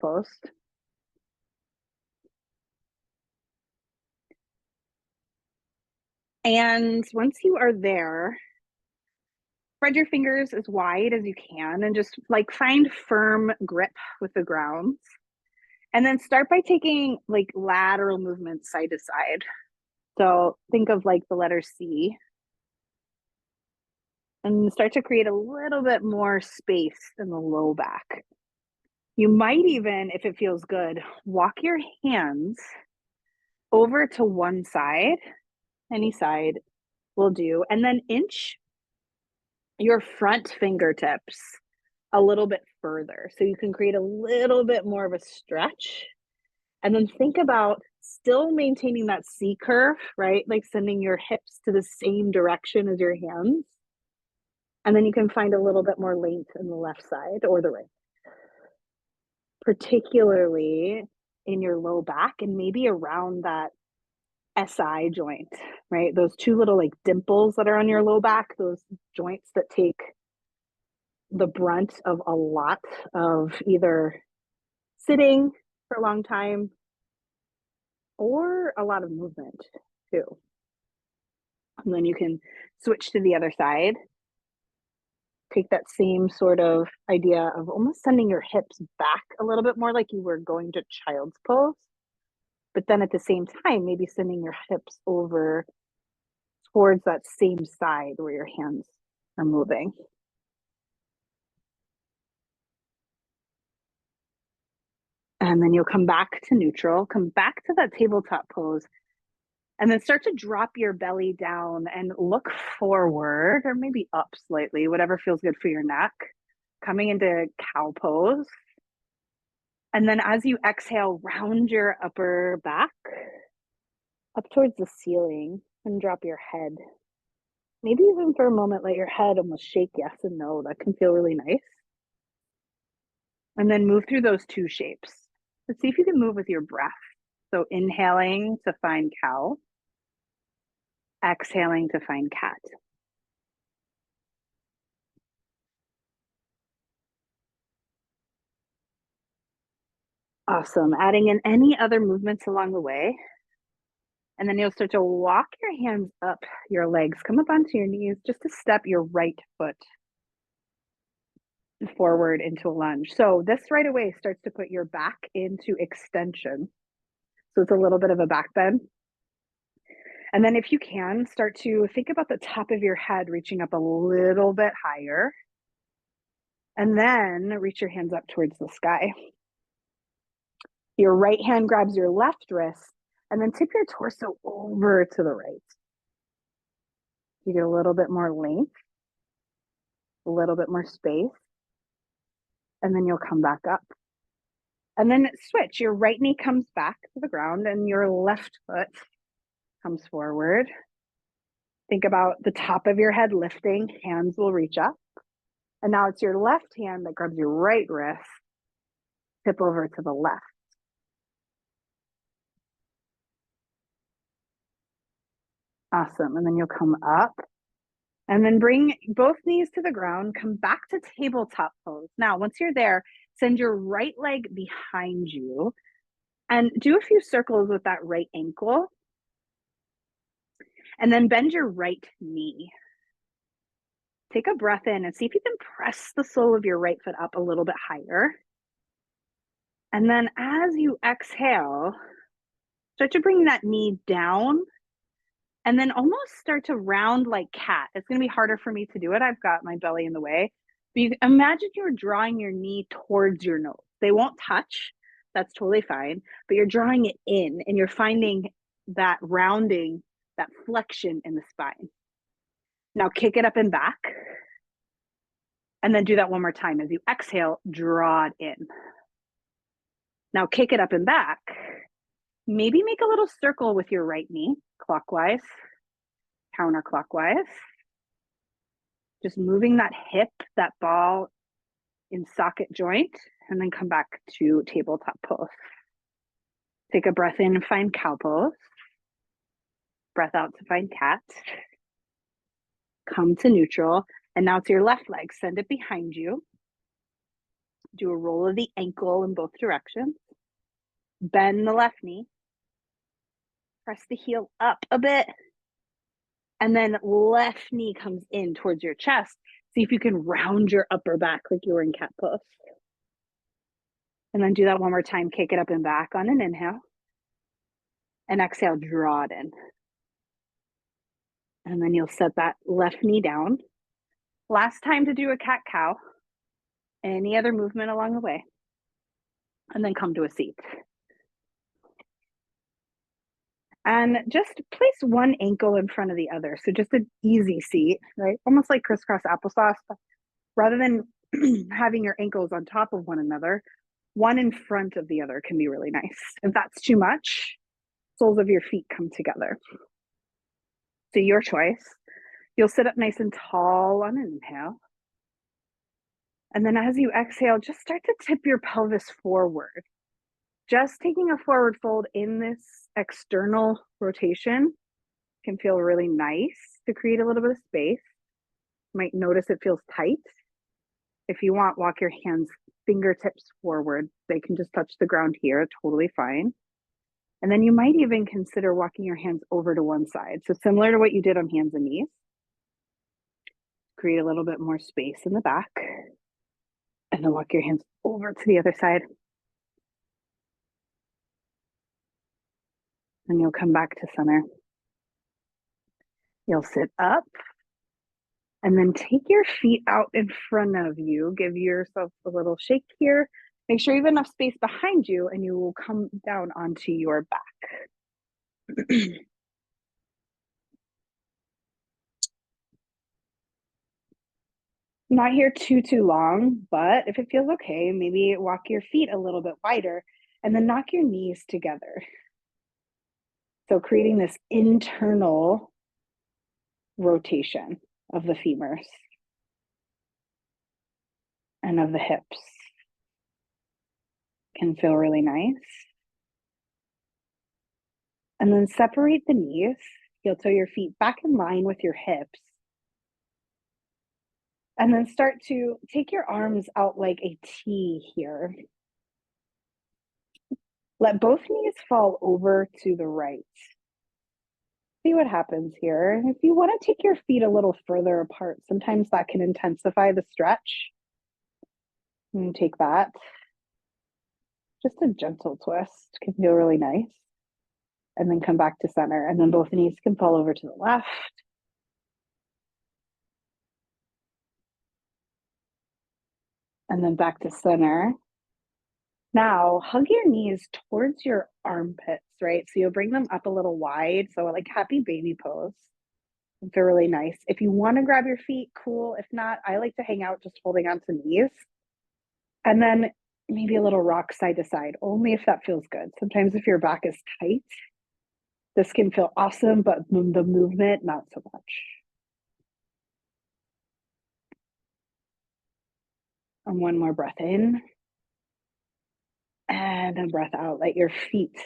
post. And once you are there, spread your fingers as wide as you can and just like find firm grip with the ground. And then start by taking like lateral movements side to side. So think of like the letter C and start to create a little bit more space in the low back. You might even, if it feels good, walk your hands over to one side, any side will do, and then inch your front fingertips a little bit further so you can create a little bit more of a stretch. And then think about still maintaining that C curve, right? Like sending your hips to the same direction as your hands. And then you can find a little bit more length in the left side or the right, particularly in your low back and maybe around that SI joint, right? Those two little like dimples that are on your low back, those joints that take the brunt of a lot of either sitting for a long time or a lot of movement too. And then you can switch to the other side. Take that same sort of idea of almost sending your hips back a little bit more like you were going to child's pose. But then at the same time, maybe sending your hips over towards that same side where your hands are moving. And then you'll come back to neutral, come back to that tabletop pose, and then start to drop your belly down and look forward or maybe up slightly, whatever feels good for your neck. Coming into cow pose. And then as you exhale, round your upper back up towards the ceiling and drop your head. Maybe even for a moment, let your head almost shake yes and no. That can feel really nice. And then move through those two shapes. Let's see if you can move with your breath. So inhaling to find cow, exhaling to find cat. Awesome. Adding in any other movements along the way. And then you'll start to walk your hands up your legs. Come up onto your knees just to step your right foot forward into a lunge. So this right away starts to put your back into extension. So it's a little bit of a back bend. And then if you can, start to think about the top of your head reaching up a little bit higher. And then reach your hands up towards the sky. Your right hand grabs your left wrist and then tip your torso over to the right. You get a little bit more length, a little bit more space, and then you'll come back up. And then switch. Your right knee comes back to the ground and your left foot comes forward. Think about the top of your head lifting, hands will reach up. And now it's your left hand that grabs your right wrist, tip over to the left. Awesome. And then you'll come up and then bring both knees to the ground, come back to tabletop pose. Now, once you're there, send your right leg behind you and do a few circles with that right ankle. And then bend your right knee. Take a breath in and see if you can press the sole of your right foot up a little bit higher. And then as you exhale, start to bring that knee down and then almost start to round like cat. It's going to be harder for me to do it. I've got my belly in the way. But you imagine you're drawing your knee towards your nose. They won't touch. That's totally fine. But you're drawing it in and you're finding that rounding, that flexion in the spine. Now kick it up and back. And then do that one more time. As you exhale, draw it in. Now kick it up and back. Maybe make a little circle with your right knee, clockwise, counterclockwise. Just moving that hip, that ball in socket joint, and then come back to tabletop pose. Take a breath in and find cow pose. Breath out to find cat. Come to neutral. And now it's your left leg. Send it behind you. Do a roll of the ankle in both directions. Bend the left knee. Press the heel up a bit. And then left knee comes in towards your chest. See if you can round your upper back like you were in cat pose. And then do that one more time. Kick it up and back on an inhale. And exhale, draw it in. And then you'll set that left knee down. Last time to do a cat-cow. Any other movement along the way. And then come to a seat. And just place one ankle in front of the other. So just an easy seat, right? Almost like crisscross applesauce. But rather than having your ankles on top of one another, one in front of the other can be really nice. If that's too much, soles of your feet come together. So your choice. You'll sit up nice and tall on an inhale. And then as you exhale, just start to tip your pelvis forward. Just taking a forward fold in this external rotation can feel really nice to create a little bit of space. You might notice it feels tight. If you want, walk your hands fingertips forward. They can just touch the ground here, totally fine. And then you might even consider walking your hands over to one side. So similar to what you did on hands and knees. Create a little bit more space in the back. And then walk your hands over to the other side. And you'll come back to center. You'll sit up. And then take your feet out in front of you. Give yourself a little shake here. Make sure you have enough space behind you, and you will come down onto your back. Not here too long, but if it feels okay, maybe walk your feet a little bit wider and then knock your knees together. So creating this internal rotation of the femurs and of the hips can feel really nice. And then separate the knees. Heel toe your feet back in line with your hips. And then start to take your arms out like a T here. Let both knees fall over to the right. See what happens here. If you want to take your feet a little further apart, sometimes that can intensify the stretch. And take that. Just a gentle twist can feel really nice. And then come back to center. And then both knees can fall over to the left. And then back to center. Now, hug your knees towards your armpits, right? So you'll bring them up a little wide. So like happy baby pose. They're really nice. If you want to grab your feet, cool. If not, I like to hang out just holding on to knees. And then maybe a little rock side to side, only if that feels good. Sometimes if your back is tight, this can feel awesome, but the movement, not so much. And one more breath in. And then breath out. Let your feet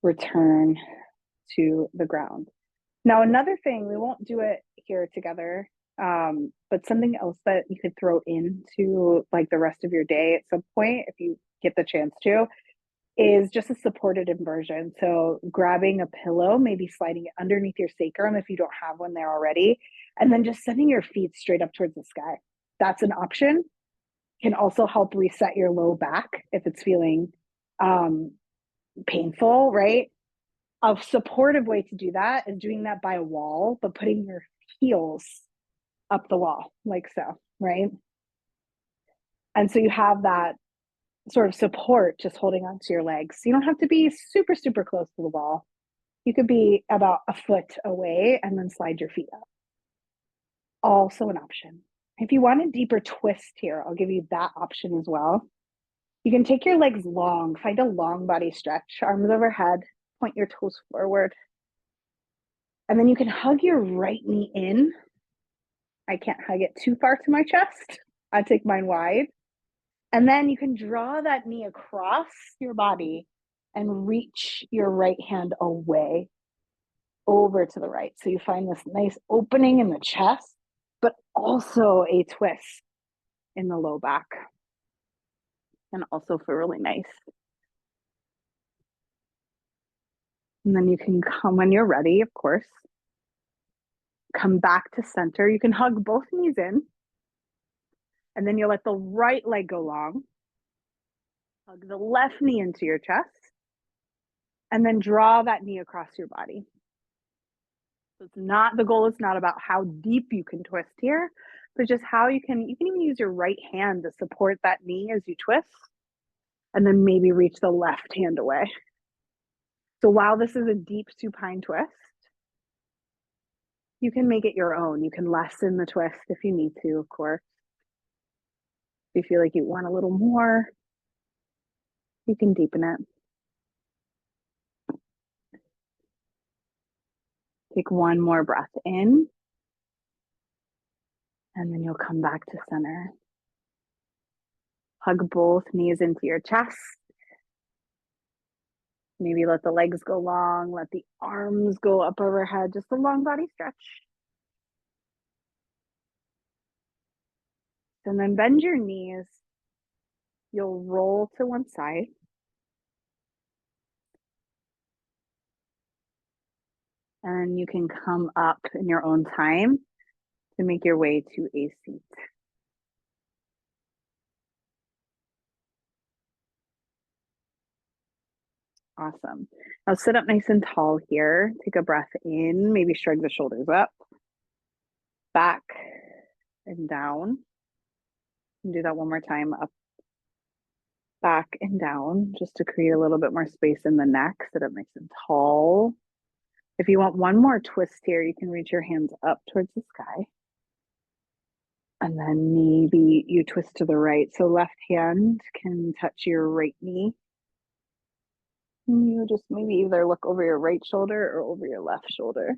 return to the ground. Now, another thing, we won't do it here together, but something else that you could throw into like the rest of your day at some point, if you get the chance to, is just a supported inversion. So grabbing a pillow, maybe sliding it underneath your sacrum if you don't have one there already, and then just sending your feet straight up towards the sky. That's an option. Can also help reset your low back if it's feeling painful, right? A supportive way to do that is doing that by a wall, but putting your heels up the wall, like so, right? And so you have that sort of support just holding onto your legs. You don't have to be super, super close to the wall. You could be about a foot away and then slide your feet up. Also an option. If you want a deeper twist here, I'll give you that option as well. You can take your legs long, find a long body stretch, arms overhead, point your toes forward. And then you can hug your right knee in. I can't hug it too far to my chest. I take mine wide. And then you can draw that knee across your body and reach your right hand away over to the right. So you find this nice opening in the chest, but also a twist in the low back. can also feel really nice. And then you can come when you're ready, of course. Come back to center. You can hug both knees in. And then you'll let the right leg go long. Hug the left knee into your chest. And then draw that knee across your body. So it's not, the goal is not about how deep you can twist here, but just how you can even use your right hand to support that knee as you twist. And then maybe reach the left hand away. So while this is a deep supine twist, you can make it your own. You can lessen the twist if you need to, of course. If you feel like you want a little more, you can deepen it. Take one more breath in, and then you'll come back to center. Hug both knees into your chest. Maybe let the legs go long, let the arms go up overhead, just a long body stretch. And then bend your knees. You'll roll to one side. And you can come up in your own time to make your way to a seat. Awesome. Now sit up nice and tall here. Take a breath in, maybe shrug the shoulders up, back and down. And do that one more time, up, back and down, just to create a little bit more space in the neck. Sit up nice and tall. If you want one more twist here, you can reach your hands up towards the sky. And then maybe you twist to the right. So left hand can touch your right knee. And you just maybe either look over your right shoulder or over your left shoulder.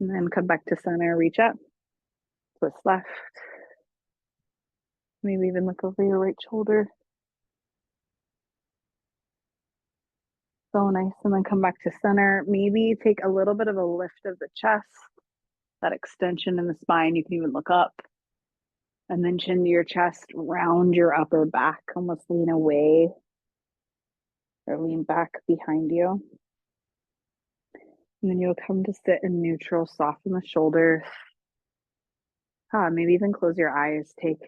And then come back to center, reach up, twist left. Maybe even look over your right shoulder. So nice. And then come back to center. Maybe take a little bit of a lift of the chest, that extension in the spine. You can even look up. And then chin to your chest, round your upper back, almost lean away or lean back behind you. And then you'll come to sit in neutral, soften the shoulders. Maybe even close your eyes. Take